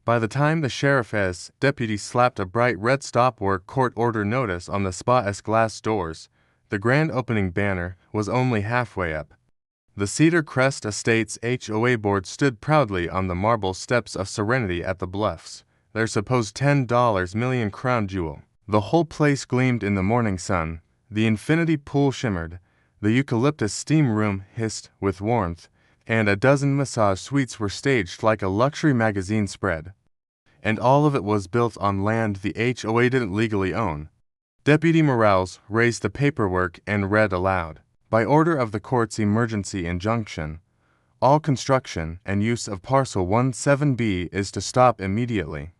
By the time the sheriff's deputy slapped a bright red stop work court order notice on the spa's glass doors, the grand opening banner was only halfway up. The Cedar Crest Estates HOA board stood proudly on the marble steps of Serenity at the Bluffs, their supposed $10 million crown jewel. The whole place gleamed in the morning sun, the infinity pool shimmered, the eucalyptus steam room hissed with warmth, and a dozen massage suites were staged like a luxury magazine spread. And all of it was built on land the HOA didn't legally own. Deputy Morales raised the paperwork and read aloud. By order of the court's emergency injunction, all construction and use of Parcel 17B is to stop immediately.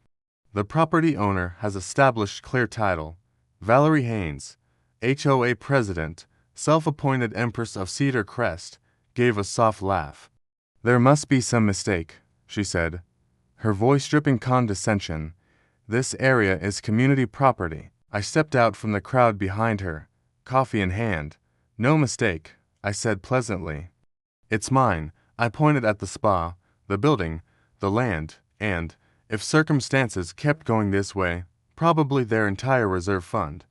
The property owner has established clear title. Valerie Haynes, HOA president, self-appointed Empress of Cedar Crest, gave a soft laugh. There must be some mistake, she said, her voice dripping condescension. This area is community property. I stepped out from the crowd behind her, coffee in hand. No mistake, I said pleasantly. It's mine. I pointed at the spa, the building, the land, and, if circumstances kept going this way, probably their entire reserve fund.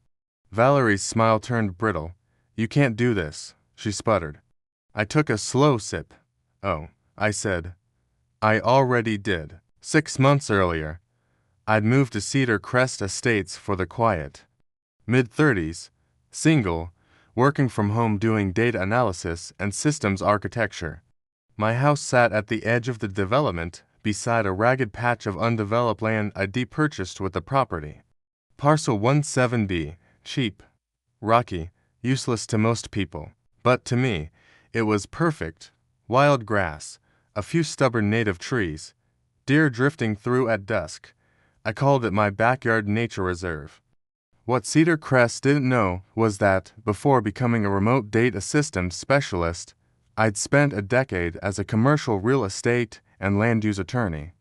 Valerie's smile turned brittle. You can't do this, she sputtered. I took a slow sip. Oh, I said. I already did. 6 months earlier. I'd moved to Cedar Crest Estates for the quiet. Mid-30s, single, working from home doing data analysis and systems architecture. My house sat at the edge of the development, beside a ragged patch of undeveloped land I'd purchased with the property. Parcel 17B, cheap, rocky, useless to most people. But to me, it was perfect. Wild grass, a few stubborn native trees, deer drifting through at dusk. I called it my backyard nature reserve. What Cedar Crest didn't know was that, before becoming a remote data systems specialist, I'd spent a decade as a commercial real estate and land use attorney.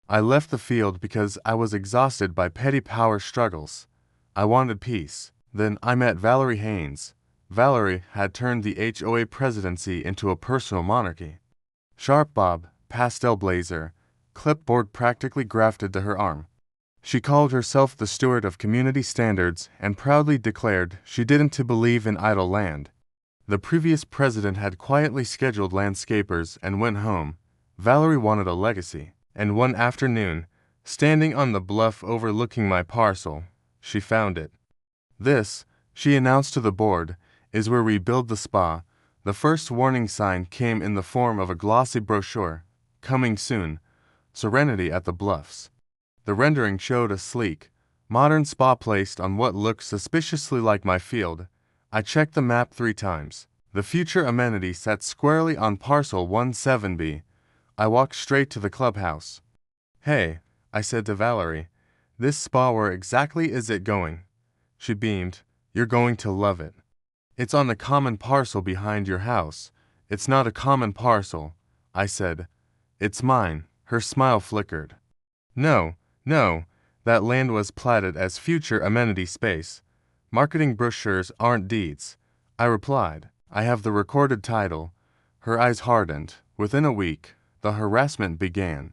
I left the field because I was exhausted by petty power struggles. I wanted peace. Then I met Valerie Haynes. Valerie had turned the HOA presidency into a personal monarchy. Sharp bob, pastel blazer, clipboard practically grafted to her arm. She called herself the steward of community standards and proudly declared she didn't believe in idle land. The previous president had quietly scheduled landscapers and went home. Valerie wanted a legacy, and one afternoon, standing on the bluff overlooking my parcel, she found it. This, she announced to the board, is where we build the spa. The first warning sign came in the form of a glossy brochure, coming soon, Serenity at the Bluffs. The rendering showed a sleek, modern spa placed on what looked suspiciously like my field. I checked the map 3 times. The future amenity sat squarely on Parcel 17B. I walked straight to the clubhouse. Hey, I said to Valerie, this spa, where exactly is it going? She beamed. You're going to love it. It's on the common parcel behind your house. It's not a common parcel, I said. It's mine. Her smile flickered. No, that land was platted as future amenity space. Marketing brochures aren't deeds, I replied. I have the recorded title. Her eyes hardened. Within a week, the harassment began.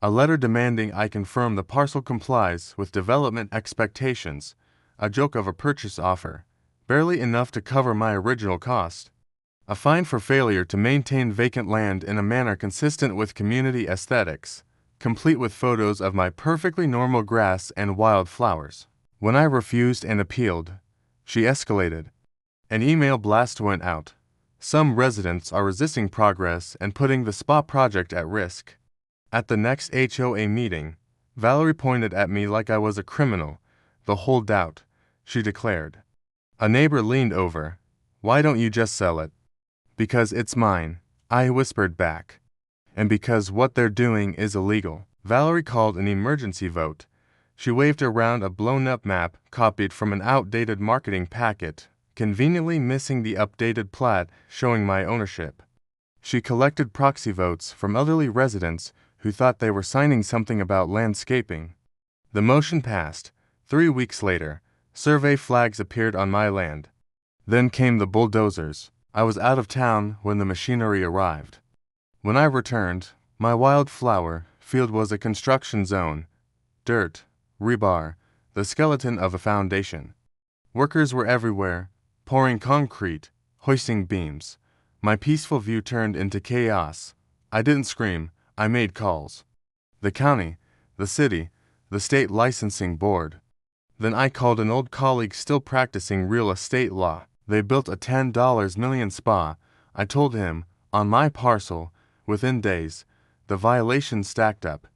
A letter demanding I confirm the parcel complies with development expectations, a joke of a purchase offer, barely enough to cover my original cost. A fine for failure to maintain vacant land in a manner consistent with community aesthetics, complete with photos of my perfectly normal grass and wildflowers. When I refused and appealed, she escalated. An email blast went out. Some residents are resisting progress and putting the spa project at risk. At the next HOA meeting, Valerie pointed at me like I was a criminal. The holdout, she declared. A neighbor leaned over. Why don't you just sell it? Because it's mine, I whispered back. And because what they're doing is illegal. Valerie called an emergency vote. She waved around a blown-up map copied from an outdated marketing packet, conveniently missing the updated plat showing my ownership. She collected proxy votes from elderly residents who thought they were signing something about landscaping. The motion passed. 3 weeks later, survey flags appeared on my land. Then came the bulldozers. I was out of town when the machinery arrived. When I returned, my wildflower, field was a construction zone. Dirt, rebar, the skeleton of a foundation. Workers were everywhere, pouring concrete, hoisting beams. My peaceful view turned into chaos. I didn't scream, I made calls. The county, the city, the state licensing board. Then I called an old colleague still practicing real estate law. They built a $10 million spa. I told him, on my parcel, within days, the violations stacked up.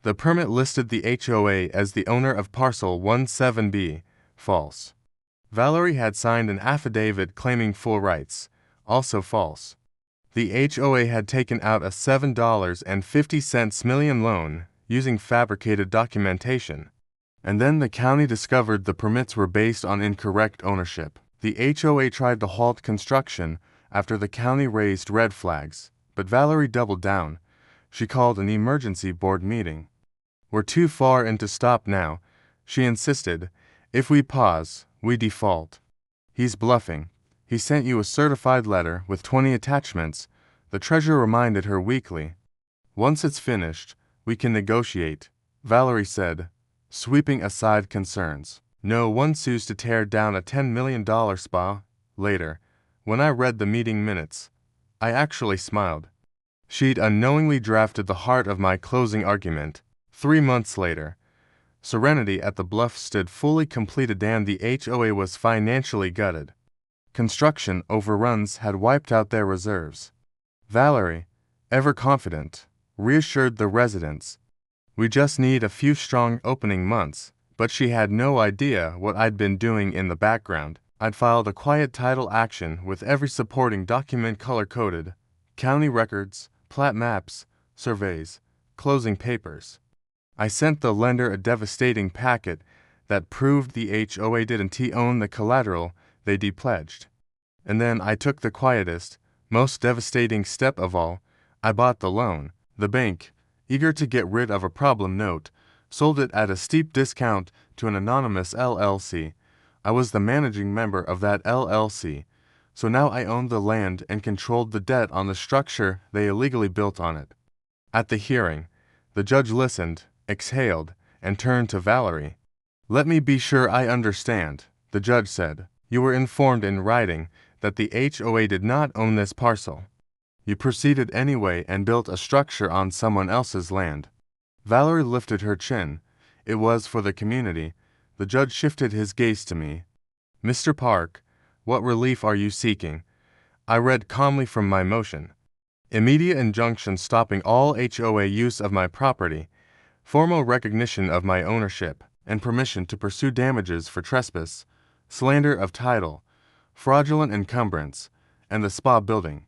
The permit listed the HOA as the owner of parcel 17B, false. Valerie had signed an affidavit claiming full rights, also false. The HOA had taken out a $7.50 million loan using fabricated documentation. And then the county discovered the permits were based on incorrect ownership. The HOA tried to halt construction after the county raised red flags, but Valerie doubled down. She called an emergency board meeting. We're too far in to stop now, she insisted. If we pause, we default. He's bluffing. He sent you a certified letter with 20 attachments, the treasurer reminded her weakly. Once it's finished, we can negotiate, Valerie said, sweeping aside concerns. No one sues to tear down a $10 million spa. Later, when I read the meeting minutes, I actually smiled. She'd unknowingly drafted the heart of my closing argument. 3 months later, Serenity at the Bluff stood fully completed and the HOA was financially gutted. Construction overruns had wiped out their reserves. Valerie, ever confident, reassured the residents. We just need a few strong opening months, but she had no idea what I'd been doing in the background. I'd filed a quiet title action with every supporting document color-coded, county records, plat maps, surveys, closing papers. I sent the lender a devastating packet that proved the HOA didn't own the collateral they depledged. And then I took the quietest, most devastating step of all. I bought the loan. The bank, eager to get rid of a problem note, sold it at a steep discount to an anonymous LLC. I was the managing member of that LLC, so now I owned the land and controlled the debt on the structure they illegally built on it. At the hearing, the judge listened, exhaled, and turned to Valerie. Let me be sure I understand, the judge said. You were informed in writing that the HOA did not own this parcel. You proceeded anyway and built a structure on someone else's land. Valerie lifted her chin. It was for the community. The judge shifted his gaze to me. Mr. Park, what relief are you seeking? I read calmly from my motion. Immediate injunction stopping all HOA use of my property, formal recognition of my ownership, and permission to pursue damages for trespass, slander of title, fraudulent encumbrance, and the spa building.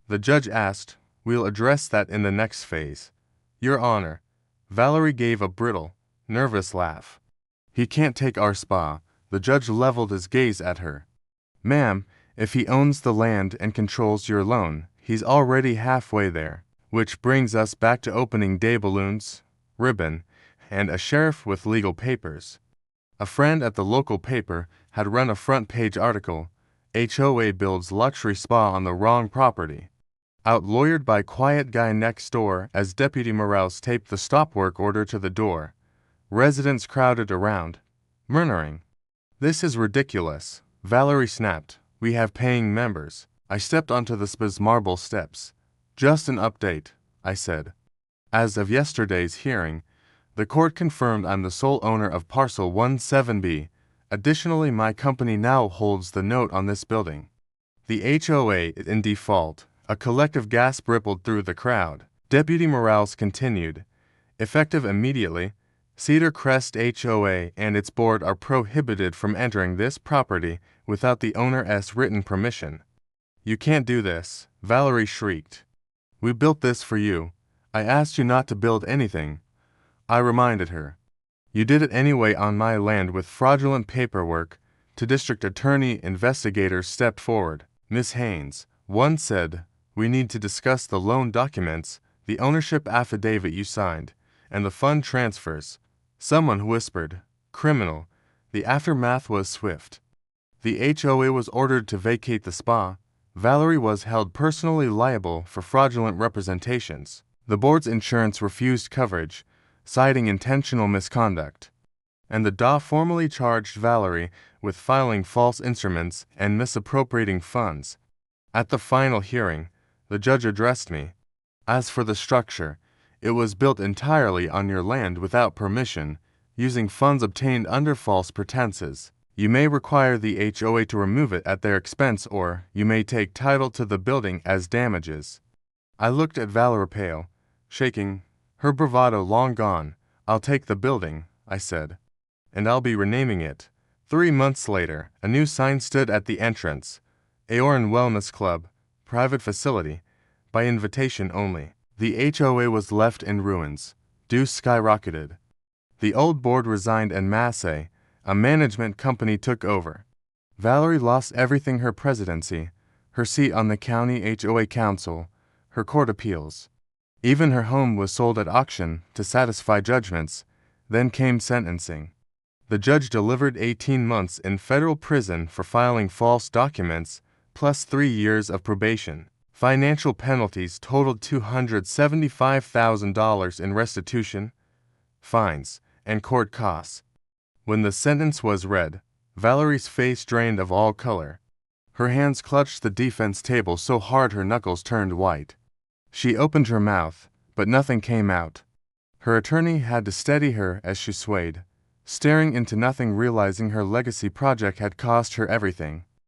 The judge asked, We'll address that in the next phase. Your Honor. Valerie gave a brittle, nervous laugh. He can't take our spa. The judge leveled his gaze at her. Ma'am, if he owns the land and controls your loan, he's already halfway there. Which brings us back to opening day balloons, ribbon, and a sheriff with legal papers. A friend at the local paper had run a front-page article, HOA builds luxury spa on the wrong property. Outlawyered by quiet guy next door as Deputy Morales taped the stop work order to the door. Residents crowded around, murmuring. This is ridiculous, Valerie snapped. We have paying members. I stepped onto the spa's marble steps. Just an update, I said. As of yesterday's hearing, the court confirmed I'm the sole owner of parcel 17B. Additionally, my company now holds the note on this building. The HOA is in default. A collective gasp rippled through the crowd. Deputy Morales continued. Effective immediately, Cedar Crest HOA and its board are prohibited from entering this property without the owner's written permission. You can't do this, Valerie shrieked. We built this for you. I asked you not to build anything. I reminded her. You did it anyway on my land with fraudulent paperwork. The district attorney investigators stepped forward. Miss Haynes, one said, we need to discuss the loan documents, the ownership affidavit you signed, and the fund transfers. Someone whispered, criminal. The aftermath was swift. The HOA was ordered to vacate the spa. Valerie was held personally liable for fraudulent representations. The board's insurance refused coverage, citing intentional misconduct, and the DA formally charged Valerie with filing false instruments and misappropriating funds. At the final hearing, the judge addressed me. As for the structure, it was built entirely on your land without permission, using funds obtained under false pretenses. You may require the HOA to remove it at their expense, or you may take title to the building as damages. I looked at Valerie pale, shaking, her bravado long gone. I'll take the building, I said, and I'll be renaming it. 3 months later, a new sign stood at the entrance. Aoran Wellness Club, private facility, by invitation only. The HOA was left in ruins. Dues skyrocketed. The old board resigned and Massey, a management company, took over. Valerie lost everything: her presidency, her seat on the county HOA council, her court appeals. Even her home was sold at auction to satisfy judgments. Then came sentencing. The judge delivered 18 months in federal prison for filing false documents, plus 3 years of probation. Financial penalties totaled $275,000 in restitution, fines, and court costs. When the sentence was read, Valerie's face drained of all color. Her hands clutched the defense table so hard her knuckles turned white. She opened her mouth, but nothing came out. Her attorney had to steady her as she swayed, staring into nothing, realizing her legacy project had cost her everything.